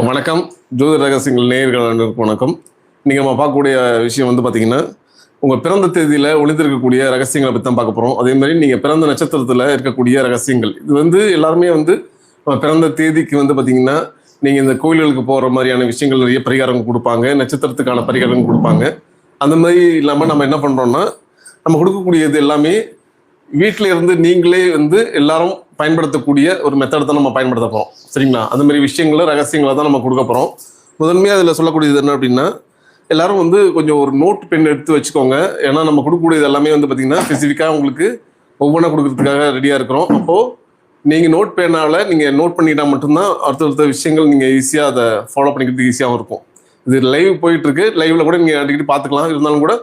வணக்கம். ஜோதிட ரகசியங்கள் நேயர்கள் அனைவருக்கும் வணக்கம். நீங்கள் நம்ம பார்க்கக்கூடிய விஷயம் வந்து பார்த்தீங்கன்னா, உங்கள் பிறந்த தேதியில் ஒளிந்திருக்கக்கூடிய ரகசியங்களை பற்றி தான் பார்க்க போகிறோம். அதே மாதிரி நீங்கள் பிறந்த நட்சத்திரத்தில் இருக்கக்கூடிய ரகசியங்கள், இது வந்து எல்லாருமே வந்து பிறந்த தேதிக்கு வந்து பார்த்தீங்கன்னா, நீங்கள் இந்த கோயில்களுக்கு போகிற மாதிரியான விஷயங்கள் நிறைய பரிகாரம் கொடுப்பாங்க, நட்சத்திரத்துக்கான பரிகாரம் கொடுப்பாங்க. அந்த மாதிரி இல்லாமல் நம்ம என்ன பண்ணுறோம்னா, நம்ம கொடுக்கக்கூடியது எல்லாமே வீட்டில் இருந்து நீங்களே வந்து எல்லாரும் பயன்படுத்தக்கூடிய ஒரு மெத்தட் தான் நம்ம பயன்படுத்த போகிறோம். சரிங்களா? அந்த மாதிரி விஷயங்களை ரகசியங்களை தான் நம்ம கொடுக்க போகிறோம். முதன்மையாக அதில் சொல்லக்கூடியது என்ன அப்படின்னா, எல்லாரும் வந்து கொஞ்சம் ஒரு நோட் பென் எடுத்து வச்சுக்கோங்க. ஏன்னா நம்ம கொடுக்கக்கூடியது எல்லாமே வந்து பார்த்தீங்கன்னா ஸ்பெசிஃபிக்காக உங்களுக்கு ஒவ்வொன்றா கொடுக்கறதுக்காக ரெடியாக இருக்கிறோம். அப்போது நீங்கள் நோட் பெண்ணால் நீங்கள் நோட் பண்ணிக்கிட்டால் மட்டும்தான் அடுத்தடுத்த விஷயங்கள் நீங்கள் ஈஸியாக அதை ஃபாலோ பண்ணிக்கிறதுக்கு ஈஸியாகவும் இருக்கும். இது லைவ் போயிட்டுருக்கு. லைவில் கூட நீங்கள் அடிக்கடி பார்த்துக்கலாம். இருந்தாலும் கூட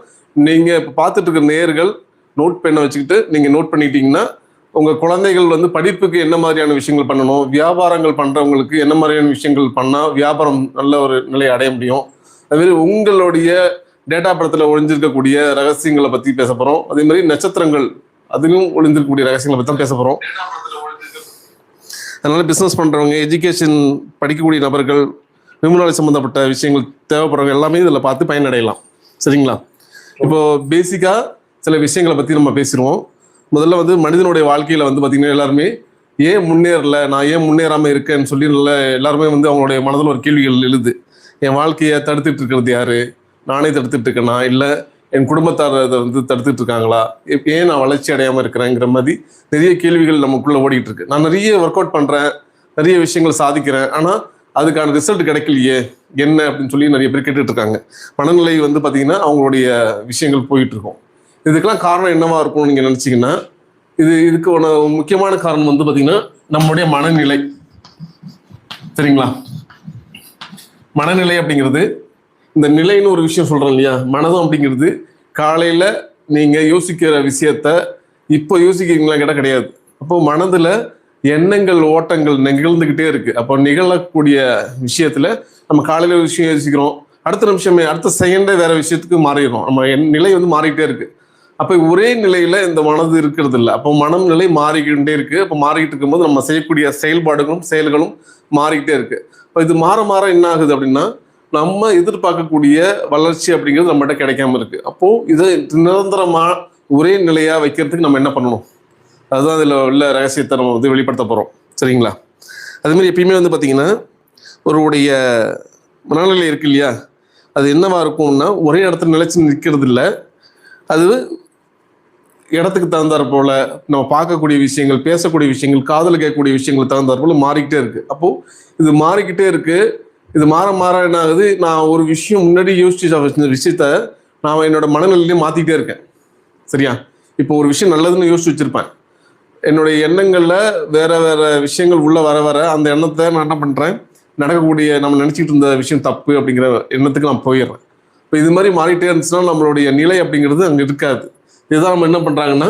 நீங்கள் இப்போ பார்த்துட்டு இருக்கிற நேயர்கள் நோட் பெண்ணை வச்சுக்கிட்டு நீங்கள் நோட் பண்ணிட்டீங்கன்னா, உங்கள் குழந்தைகள் வந்து படிப்புக்கு என்ன மாதிரியான விஷயங்கள் பண்ணணும், வியாபாரங்கள் பண்ணுறவங்களுக்கு என்ன மாதிரியான விஷயங்கள் பண்ணால் வியாபாரம் நல்ல ஒரு நிலையை அடைய முடியும். அதுமாரி உங்களுடைய டேட்டா படத்தில் ஒழிஞ்சிருக்கக்கூடிய ரகசியங்களை பற்றி பேச போகிறோம். அதே மாதிரி நட்சத்திரங்கள் அதிலும் ஒழிஞ்சிருக்கக்கூடிய ரகசியங்களை பற்றி தான் பேச போகிறோம். அதனால் பிஸ்னஸ் பண்ணுறவங்க, எஜுகேஷன் படிக்கக்கூடிய நபர்கள், நிபுணர் சம்மந்தப்பட்ட விஷயங்கள் தேவைப்படுறவங்க எல்லாமே இதில் பார்த்து பயனடையலாம். சரிங்களா? இப்போது பேசிக்காக சில விஷயங்களை பற்றி நம்ம பேசிடுவோம். முதல்ல வந்து மனிதனுடைய வாழ்க்கையில் வந்து பார்த்திங்கன்னா எல்லாருமே ஏன் முன்னேறல, நான் ஏன் முன்னேறாமல் இருக்கேன்னு சொல்லி எல்லாருமே வந்து அவங்களுடைய மனதில் ஒரு கேள்விகள் எழுது. என் வாழ்க்கையை தடுத்துட்டு இருக்கிறது யார்? நானே தடுத்துட்டு இருக்கேனா, இல்லை என் குடும்பத்தார் அதை வந்து தடுத்துட்டு இருக்காங்களா, ஏன் நான் வளர்ச்சி அடையாமல் இருக்கிறேங்கிற மாதிரி நிறைய கேள்விகள் நமக்குள்ளே ஓடிக்கிட்டு இருக்கு. நான் நிறைய ஒர்க் அவுட் பண்ணுறேன், நிறைய விஷயங்கள் சாதிக்கிறேன், ஆனால் அதுக்கான ரிசல்ட் கிடைக்கலையே என்ன அப்படின்னு சொல்லி நிறைய பேர் கேட்டுட்டு இருக்காங்க. மனநிலை வந்து பார்த்திங்கன்னா அவங்களுடைய விஷயங்கள் போயிட்டு இருக்கும். இதுக்கெல்லாம் காரணம் என்னவா இருக்கும்னு நீங்கள் நினச்சிங்கன்னா, இதுக்கு ஒரு முக்கியமான காரணம் வந்து பார்த்தீங்கன்னா நம்மளுடைய மனநிலை. சரிங்களா? மனநிலை அப்படிங்கிறது, இந்த நிலைன்னு ஒரு விஷயம் சொல்கிறோம் இல்லையா, மனதும் அப்படிங்கிறது காலையில் நீங்கள் யோசிக்கிற விஷயத்த இப்போ யோசிக்கிறீங்களா கேட்டால் கிடையாது. அப்போது மனதில் எண்ணங்கள் ஓட்டங்கள் நிகழ்ந்துக்கிட்டே இருக்குது. அப்போ நிகழக்கூடிய விஷயத்தில் நம்ம காலையில் ஒரு விஷயம் யோசிக்கிறோம், அடுத்த நிமிஷமே அடுத்த செகண்டே வேறு விஷயத்துக்கு மாறிடுறோம். நம்ம நிலை வந்து மாறிக்கிட்டே இருக்குது. அப்போ ஒரே நிலையில் இந்த மனது இருக்கிறது இல்லை. அப்போ மனம் நிலை மாறிக்கிட்டே இருக்குது. அப்போ மாறிக்கிட்டு இருக்கும்போது நம்ம செய்யக்கூடிய செயல்பாடுகளும் செயல்களும் மாறிக்கிட்டே இருக்குது. இப்போ இது மாற மாற என்ன ஆகுது அப்படின்னா, நம்ம எதிர்பார்க்கக்கூடிய வளர்ச்சி அப்படிங்கிறது நம்மகிட்ட கிடைக்காம இருக்குது. அப்போது இதை நிரந்தரமாக ஒரே நிலையாக வைக்கிறதுக்கு நம்ம என்ன பண்ணணும், அதுதான் அதில் உள்ள ரகசியத்தை நம்ம வந்து வெளிப்படுத்த போகிறோம். சரிங்களா? அதுமாதிரி எப்பயுமே வந்து பார்த்திங்கன்னா ஒருடைய மனநிலை இருக்கு இல்லையா, அது என்னவா இருக்கும்னா ஒரே இடத்துல நிலைச்சு நிற்கிறது இல்லை. அது இடத்துக்கு தகுந்தாற் போல நம்ம பார்க்கக்கூடிய விஷயங்கள், பேசக்கூடிய விஷயங்கள், காதல் கேட்கக்கூடிய விஷயங்கள் தகுந்தாற் போல மாறிக்கிட்டே இருக்குது. அப்போது இது மாறிக்கிட்டே இருக்குது. இது மாற மாற என்ன ஆகுது, நான் ஒரு விஷயம் முன்னாடி யோசிச்சு விஷயத்த நான் என்னோட மனநிலையிலே மாற்றிக்கிட்டே இருக்கேன். சரியா? இப்போ ஒரு விஷயம் நல்லதுன்னு யோசிச்சு வச்சுருப்பேன். என்னுடைய எண்ணங்களில் வேறு வேறு விஷயங்கள் உள்ளே வர வர அந்த எண்ணத்தை நான் என்ன பண்ணுறேன், நடக்கக்கூடிய நம்ம நினச்சிக்கிட்டு இருந்த விஷயம் தப்பு அப்படிங்கிற எண்ணத்துக்கு நான் போயிடுறேன். இப்போ இது மாதிரி மாறிட்டே இருந்துச்சுன்னா நம்மளுடைய நிலை அப்படிங்கிறது அங்கே இருக்காது. இதுதான் நம்ம என்ன பண்ணுறாங்கன்னா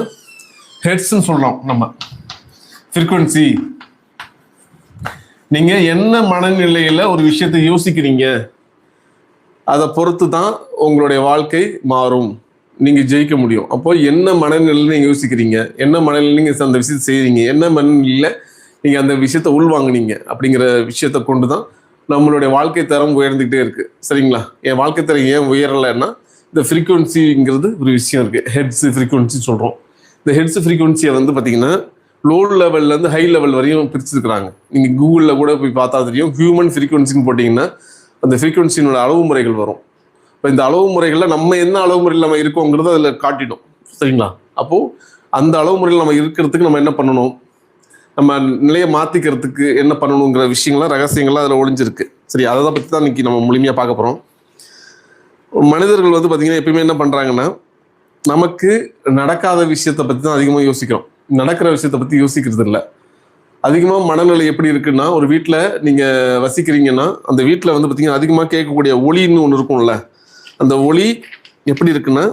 ஹெட்ஸ்ன்னு சொல்கிறோம். நம்ம ஃப்ரீக்வன்சி, நீங்கள் என்ன மனநிலையில் ஒரு விஷயத்தை யோசிக்கிறீங்க அதை பொறுத்து தான் உங்களுடைய வாழ்க்கை மாறும், நீங்கள் ஜெயிக்க முடியும். அப்போ என்ன மனநிலையில் நீங்கள் யோசிக்கிறீங்க, என்ன மனநிலையில் நீங்கள் அந்த விஷயத்தை செய்கிறீங்க, என்ன மனநிலையில் நீங்கள் அந்த விஷயத்தை உள்வாங்கினீங்க அப்படிங்கிற விஷயத்தை கொண்டு தான் நம்மளுடைய வாழ்க்கை தரம் உயர்ந்துகிட்டே இருக்குது. சரிங்களா? என் வாழ்க்கை தரம் ஏன் உயரலைன்னா இந்த ஃப்ரீக்வன்சிங்கிறது ஒரு விஷயம் இருக்குது. ஹெட்ஸ் ஃப்ரீக்வன்சி சொல்கிறோம். இந்த ஹெட்ஸ் ஃப்ரீக்வன்சியை வந்து பார்த்திங்கன்னா லோ லெவல்லேருந்து ஹை லெவல் வரையும் பிரிச்சுருக்குறாங்க. நீங்கள் கூகுளில் கூட போய் பார்த்தா தெரியும். ஹியூமன் ஃப்ரீக்வன்சின்னு போட்டிங்கன்னா அந்த ஃப்ரீக்வன்சியினோட அளவு முறைகள் வரும். இப்போ இந்த அளவு முறைகளில் நம்ம என்ன அளவு முறையில் நம்ம இருக்கோங்கிறது அதில் காட்டிடும். சரிங்களா? அப்போது அந்த அளவு முறையில் நம்ம இருக்கிறதுக்கு நம்ம என்ன பண்ணணும், நம்ம நிலையை மாற்றிக்கிறதுக்கு என்ன பண்ணணுங்கிற விஷயங்கள்லாம் ரகசியங்கள்லாம் அதில் ஒழிஞ்சிருக்கு. சரி, அதை பற்றி தான் இன்றைக்கி நம்ம முழுமையாக பார்க்க போகிறோம். மனிதர்கள் வந்து பார்த்திங்கன்னா எப்பயுமே என்ன பண்ணுறாங்கன்னா, நமக்கு நடக்காத விஷயத்தை பற்றி தான் அதிகமாக யோசிக்கிறோம், நடக்கிற விஷயத்தை பற்றி யோசிக்கிறது இல்லை. அதிகமாக மனநிலை எப்படி இருக்குன்னா, ஒரு வீட்டில் நீங்கள் வசிக்கிறீங்கன்னா அந்த வீட்டில் வந்து பார்த்திங்கன்னா அதிகமாக கேட்கக்கூடிய ஒளின்னு ஒன்று இருக்கும்ல, அந்த ஒளி எப்படி இருக்குன்னா,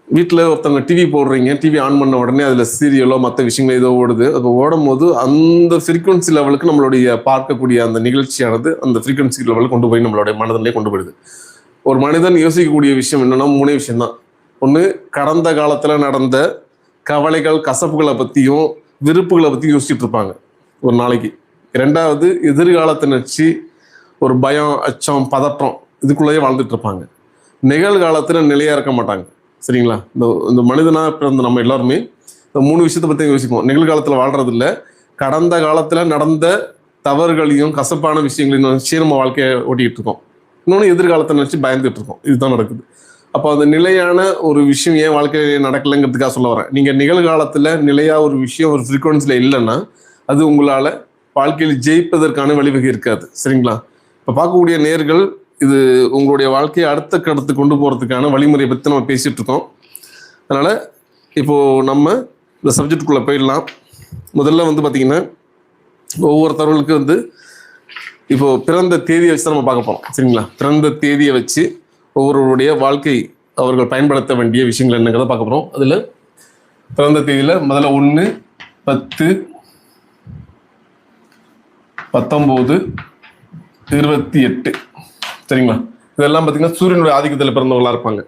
வீட்டில் ஒருத்தவங்க டிவி போடுறீங்க, டிவி ஆன் பண்ண உடனே அதில் சீரியலோ மற்ற விஷயங்களோ ஏதோ ஓடுது. அது ஓடும் போது அந்த ஃப்ரீக்வன்சி லெவலுக்கு நம்மளுடைய பார்க்கக்கூடிய அந்த நிகழ்ச்சியானது அந்த ஃப்ரீக்வன்சி லெவலுக்கு கொண்டு போய் நம்மளுடைய மனதிலே கொண்டு போயிடுது. ஒரு மனிதன் யோசிக்கக்கூடிய விஷயம் என்னென்னா 3 விஷயம்தான். ஒன்று, கடந்த காலத்தில் நடந்த கவலைகள் கசப்புகளை பற்றியும் விருப்புகளை பற்றியும் யோசிச்சுட்டு இருப்பாங்க ஒரு நாளைக்கு. 2வது, எதிர்காலத்தை நினச்சி ஒரு பயம், அச்சம், பதற்றம் இதுக்குள்ளேயே வாழ்ந்துட்டு இருப்பாங்க. நிகழ்காலத்தில் நிலையாக இருக்க மாட்டாங்க. சரிங்களா? இந்த மனிதனாக பிறந்த நம்ம எல்லாருமே இந்த 3 விஷயத்தை பற்றி யோசிப்போம். நிகழ்காலத்தில் வாழ்றது இல்லை, கடந்த காலத்தில் நடந்த தவறுகளையும் கசப்பான விஷயங்களையும் நினச்சி நம்ம வாழ்க்கையை ஓட்டிகிட்டு இருக்கோம். இன்னொன்று எதிர்காலத்தை நினச்சி பயந்துட்டு இருக்கோம். இதுதான் நடக்குது. அப்போ அந்த நிலையான ஒரு விஷயம் ஏன் வாழ்க்கையில் நடக்கலைங்கிறதுக்காக சொல்ல வரேன். நீங்கள் நிகழ்காலத்தில் நிலையாக ஒரு விஷயம் ஒரு ஃப்ரீக்வன்சியில் இல்லைன்னா அது உங்களால் வாழ்க்கையில் ஜெயிப்பதற்கான வழிவகை இருக்காது. சரிங்களா? இப்போ பார்க்கக்கூடிய நேர்கள் இது உங்களுடைய வாழ்க்கையை அடுத்த கடத்து கொண்டு போகிறதுக்கான வழிமுறையை பற்றி நம்ம பேசிகிட்டு இருக்கோம். அதனால் இப்போது நம்ம இந்த சப்ஜெக்டுக்குள்ளே போயிடலாம். முதல்ல வந்து பார்த்திங்கன்னா ஒவ்வொருத்தவர்களுக்கு இப்போது பிறந்த தேதியை வச்சு தான் நம்ம பார்க்க போகிறோம். சரிங்களா? பிறந்த தேதியை வச்சு ஒவ்வொருவருடைய வாழ்க்கை அவர்கள் பயன்படுத்த வேண்டிய விஷயங்கள் என்னங்கிறத பார்க்க போகிறோம். அதில் பிறந்த தேதியில் முதல்ல 1, 10, 19, 28. சரிங்களா? இதெல்லாம் பார்த்தீங்கன்னா சூரியனுடைய ஆதிக்கத்தில் பிறந்தவங்களாக இருப்பாங்க.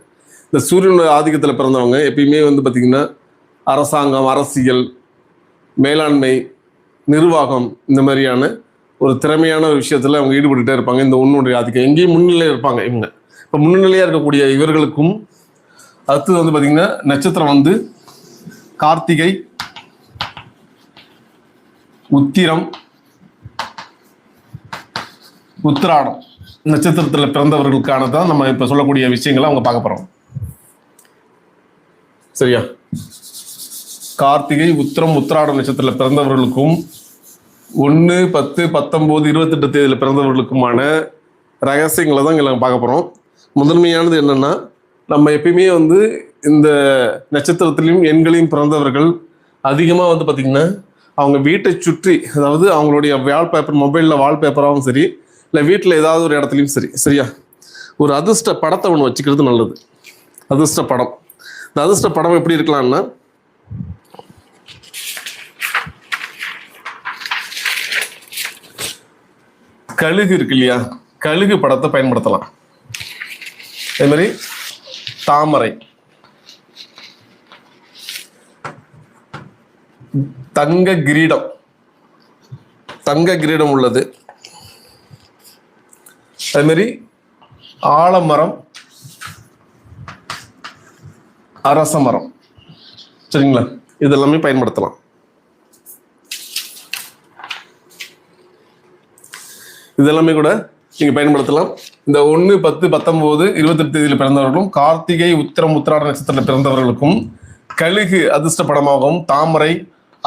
இந்த சூரியனுடைய ஆதிக்கத்தில் பிறந்தவங்க எப்பயுமே பார்த்தீங்கன்னா அரசாங்கம், அரசியல், மேலாண்மை, நிர்வாகம் இந்த மாதிரியான ஒரு திறமையான ஒரு விஷயத்தில் அவங்க ஈடுபட்டுகிட்டே இருப்பாங்க. இந்த ஒன்றுடைய ஆதிக்கம் எங்கேயும் முன்னிலையில் இருப்பாங்க. இவங்க இப்போ முன்னிலையாக இருக்கக்கூடிய இவர்களுக்கும் அடுத்தது பார்த்தீங்கன்னா நட்சத்திரம் கார்த்திகை, உத்திரம், உத்திராடம் நட்சத்திரத்தில் பிறந்தவர்களுக்கான தான் நம்ம இப்போ சொல்லக்கூடிய விஷயங்களை அவங்க பார்க்க போகிறோம். சரியா? கார்த்திகை, உத்திரம், உத்திராடம் நட்சத்திரத்தில் பிறந்தவர்களுக்கும் 1, 10, 19, 28 தேதியில் பிறந்தவர்களுக்குமான ரகசியங்களை தான் இங்கே நாங்கள் பார்க்க போகிறோம். முதன்மையானது என்னென்னா, நம்ம எப்பயுமே இந்த நட்சத்திரத்திலையும் எண்களையும் பிறந்தவர்கள் அதிகமாக பார்த்திங்கன்னா அவங்க வீட்டை சுற்றி, அதாவது அவங்களுடைய வால்பேப்பர், மொபைலில் வால்பேப்பராகவும் சரி, இல்லை வீட்டில் ஏதாவது ஒரு இடத்துலையும் சரி, சரியா, ஒரு அதிர்ஷ்ட படத்தை ஒன்று வச்சுக்கிறது நல்லது. அதிர்ஷ்ட படம். இந்த அதிர்ஷ்ட படம் எப்படி இருக்கலாம்னா, கழுகு இருக்கு இல்லையா, கழுகு படத்தை பயன்படுத்தலாம். அதே மாதிரி தாமரை, தங்க கிரீடம், தங்க கிரீடம் உள்ளது. அதே மாதிரி ஆலமரம், அரச மரம். சரிங்களா? இதெல்லாமே பயன்படுத்தலாம். இதெல்லாமே கூட நீங்கள் பயன்படுத்தலாம். இந்த 1, 10, 19, 28 தேதியில் பிறந்தவர்களும் கார்த்திகை, உத்திரம், உத்திராட நட்சத்திரத்தில் பிறந்தவர்களுக்கும் கழுகு அதிர்ஷ்ட படமாகவும் தாமரை,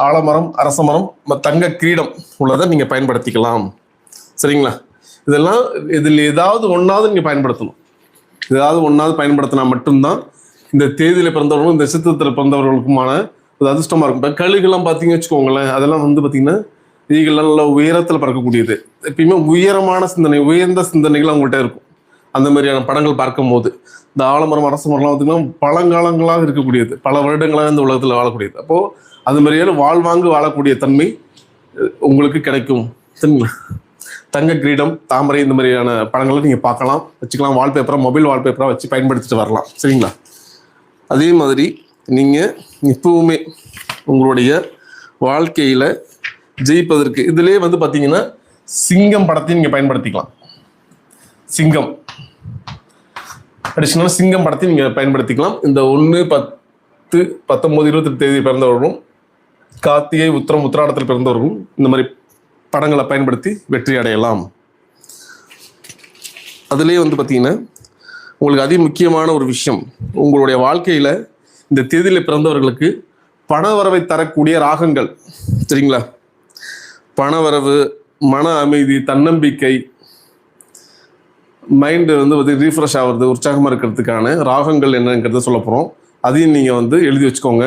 ஆலமரம், அரசமரம், தங்க கிரீடம் உள்ளதை நீங்கள் பயன்படுத்திக்கலாம். சரிங்களா? இதெல்லாம் இதில் ஏதாவது ஒன்றாவது நீங்கள் பயன்படுத்தணும். ஏதாவது ஒன்றாவது பயன்படுத்தினா மட்டும்தான் இந்த தேதியில் பிறந்தவர்களும் இந்த நட்சத்திரத்தில் பிறந்தவர்களுக்குமான ஒரு அதிர்ஷ்டமாக இருக்கும். இப்போ கழுகுலாம் பார்த்தீங்கன்னு வச்சுக்கோங்களேன், அதெல்லாம் பார்த்தீங்கன்னா ஈகள்லாம் நல்லா உயரத்தில் பறக்கக்கூடியது. எப்பயுமே உயரமான சிந்தனை, உயர்ந்த சிந்தனைகள் அவங்கள்ட்ட இருக்கும். அந்த மாதிரியான படங்கள் பார்க்கும் போது இந்த ஆலமரம், அரச மரம்லாம் பார்த்தீங்கன்னா பழங்காலங்களாக இருக்கக்கூடியது, பல வருடங்களாக இந்த உலகத்தில் வாழக்கூடியது. அப்போது அது மாதிரியான வாழ்வாங்கு வாழக்கூடிய தன்மை உங்களுக்கு கிடைக்கும். சரிங்களா? தங்க கிரீடம், தாமரை இந்த மாதிரியான படங்களை நீங்கள் பார்க்கலாம், வச்சுக்கலாம். வால்பேப்பராக, மொபைல் வால்பேப்பராக வச்சு பயன்படுத்திட்டு வரலாம். சரிங்களா? அதே மாதிரி நீங்கள் இப்பவுமே உங்களுடைய வாழ்க்கையில் ஜெயிப்பதற்கு இதிலே பார்த்தீங்கன்னா சிங்கம் படத்தையும் நீங்கள் பயன்படுத்திக்கலாம். சிங்கம் அடிஷனலாக சிங்கம் படத்தையும் நீங்கள் பயன்படுத்திக்கலாம். இந்த 1, 10, 19, 28 தேதி பிறந்தவர்களும் கார்த்திகை, உத்திரம், உத்திராடத்தில் பிறந்தவர்களும் இந்த மாதிரி படங்களை பயன்படுத்தி வெற்றி அடையலாம். அதுலேயே பார்த்தீங்கன்னா உங்களுக்கு அதி முக்கியமான ஒரு விஷயம், உங்களுடைய வாழ்க்கையில் இந்த தேதியில் பிறந்தவர்களுக்கு பணவரவை தரக்கூடிய ராகங்கள். சரிங்களா? பணவரவு, மன அமைதி, தன்னம்பிக்கை, மைண்டு ரீஃப்ரெஷ் ஆகிறது, உற்சாகமாக இருக்கிறதுக்கான ராகங்கள் என்னங்கிறத சொல்ல போகிறோம். அதையும் நீங்கள் எழுதி வச்சுக்கோங்க.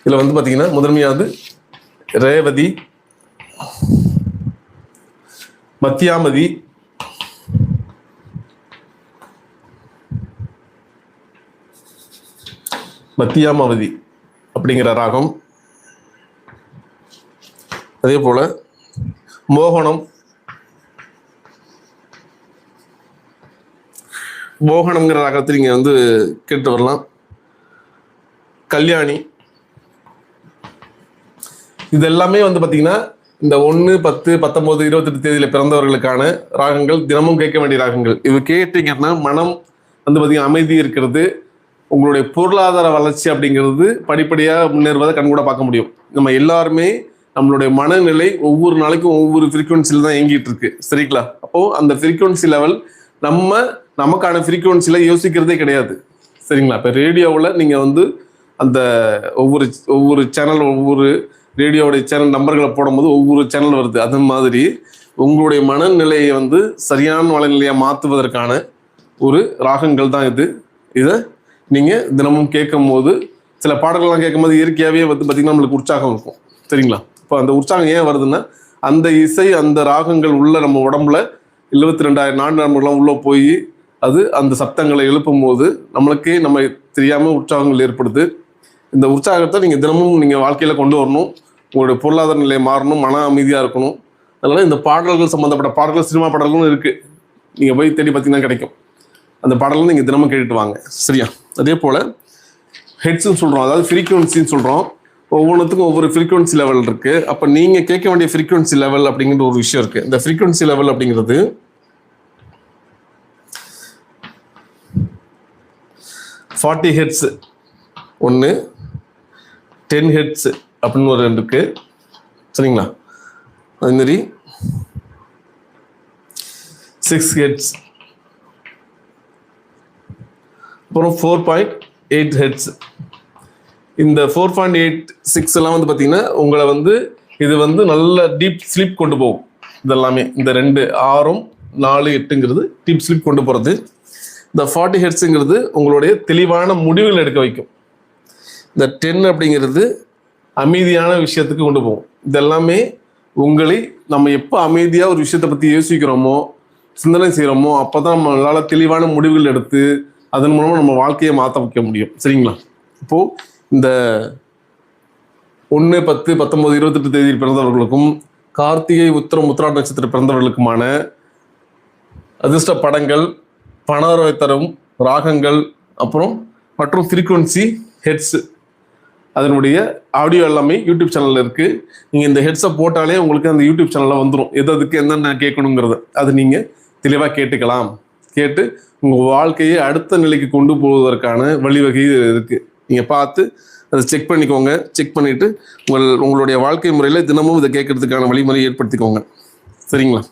இதில் பார்த்தீங்கன்னா முதன்மையாவது ரேவதி, மத்தியாமதி, மத்தியாமவதி அப்படிங்கிற ராகம். அதே போல் மோகனம், மோகனம்ங்கிற ராகத்தை நீங்கள் கேட்டு வரலாம். கல்யாணி, இது எல்லாமே பார்த்தீங்கன்னா இந்த 1, 10, 19, 28 தேதியில பிறந்தவர்களுக்கான ராகங்கள், தினமும் கேட்க வேண்டிய ராகங்கள். இது கேட்டீங்கன்னா மனம் வந்து பார்த்தீங்கன்னா அமைதி இருக்கிறது, உங்களுடைய பொருளாதார வளர்ச்சி அப்படிங்கிறது படிப்படியாக முன்னேறுவதை கண்கூட பார்க்க முடியும். நம்ம எல்லாருமே நம்மளுடைய மனநிலை ஒவ்வொரு நாளைக்கும் ஒவ்வொரு ஃப்ரீக்குவன்சியில் தான் இயங்கிட்டு இருக்கு, சரிங்களா? அப்போ அந்த ஃப்ரீக்குவன்சி லெவல் நமக்கான ஃப்ரீக்குவன்சியில யோசிக்கிறதே கிடையாது, சரிங்களா? இப்போ ரேடியோவில் நீங்கள் வந்து அந்த ஒவ்வொரு சேனல், ஒவ்வொரு ரேடியோவுடைய சேனல் நம்பர்களை போடும்போது ஒவ்வொரு சேனல் வருது. அது மாதிரி உங்களுடைய மனநிலையை வந்து சரியான மனநிலையை மாற்றுவதற்கான ஒரு ராகங்கள் தான் இது. இதை நீங்கள் தினமும் கேட்கும் போது, சில பாடல்கள்லாம் கேட்கும்போது இயற்கையாகவே வந்து பார்த்திங்கன்னா நம்மளுக்கு உற்சாகம் இருக்கும், சரிங்களா? இப்போ அந்த உற்சாகம் ஏன் வருதுன்னா, அந்த இசை, அந்த ராகங்கள் உள்ள நம்ம உடம்புல 72,000 நாடி நரம்புகள்லாம் உள்ளே போய் அது அந்த சப்தங்களை எழுப்பும் போது நம்மளுக்கே நம்ம தெரியாமல் உற்சாகங்கள் ஏற்படுது. இந்த உற்சாகத்தை நீங்கள் தினமும் நீங்கள் வாழ்க்கையில் கொண்டு வரணும். உங்களுடைய பொருளாதார நிலை மாறணும், மன அமைதியாக இருக்கணும். அதனால் இந்த பாடல்கள் சம்மந்தப்பட்ட பாடல்கள், சினிமா பாடல்களும் இருக்குது, நீங்கள் போய் தேடி பார்த்தீங்கன்னா கிடைக்கும். அந்த பாடல்கள் நீங்கள் தினமும் கேட்டுட்டு வாங்க, சரியா? அதே போல் ஹெட்ஸ்ன்னு சொல்கிறோம், அதாவது ஃப்ரீக்குவன்சின்னு சொல்கிறோம். ஒவ்வொன்றுத்துக்கும் ஒவ்வொரு ஃப்ரீக்குவன்சி லெவல் இருக்குது. அப்போ நீங்கள் கேட்க வேண்டிய ஃப்ரீக்குவன்சி லெவல் அப்படிங்கிற ஒரு விஷயம் இருக்குது. இந்த ஃப்ரீக்குவன்சி லெவல் அப்படிங்கிறது 40 ஹெட்ஸ் ஒன்று, 10 ஹெட்ஸ் அப்படின்னு ஒரு ரெண்டு இருக்கு, சரிங்களா? அதுமாரி 6 ஹெட்ஸ், அப்புறம் 4.8 ஹெட்ஸ். இந்த 4.86 எல்லாம் வந்து பார்த்தீங்கன்னா உங்களை வந்து இது வந்து நல்ல டீப் ஸ்லீப் கொண்டு போகும். இதெல்லாமே இந்த 2, 6, 4, 8ங்கிறது டீப் ஸ்லீப் கொண்டு போகிறது. இந்த 40 ஹெட்ஸுங்கிறது உங்களுடைய தெளிவான முடிவுகள் எடுக்க வைக்கும். இந்த 10 அப்படிங்கிறது அமைதியான விஷயத்துக்கு கொண்டு போகும். இதெல்லாமே உங்களை நம்ம எப்போ அமைதியாக ஒரு விஷயத்தை பற்றி யோசிக்கிறோமோ, சிந்தனை செய்கிறோமோ, அப்போ தான் நம்மளால் தெளிவான முடிவுகள் எடுத்து அதன் மூலமாக நம்ம வாழ்க்கையை மாற்ற வைக்க முடியும், சரிங்களா? இப்போது இந்த 1, 10, 19, 28 தேதியில் பிறந்தவர்களுக்கும் கார்த்திகை, உத்திரம், உத்திராட நட்சத்திர பிறந்தவர்களுக்குமான அதிர்ஷ்ட படங்கள், பணவரவை தரும் ராகங்கள், அப்புறம் மற்றும் ஃப்ரீக்குவன்சி ஹெட்ஸ், அதனுடைய ஆடியோ எல்லாமே யூடியூப் சேனலில் இருக்குது. நீங்கள் இந்த ஹெட்ஸை போட்டாலே உங்களுக்கு அந்த யூடியூப் சேனலில் வந்துடும், எதுக்கு என்னென்ன கேட்கணுங்கிறது. அது நீங்கள் தெளிவாக கேட்டுக்கலாம். கேட்டு உங்கள் வாழ்க்கையை அடுத்த நிலைக்கு கொண்டு போவதற்கான வழிவகை இருக்குது. நீங்கள் பார்த்து அதை செக் பண்ணிக்கோங்க. செக் பண்ணிவிட்டு உங்களுடைய வாழ்க்கை முறையில் தினமும் இதை கேட்கறதுக்கான வழிமுறை ஏற்படுத்திக்கோங்க, சரிங்களா?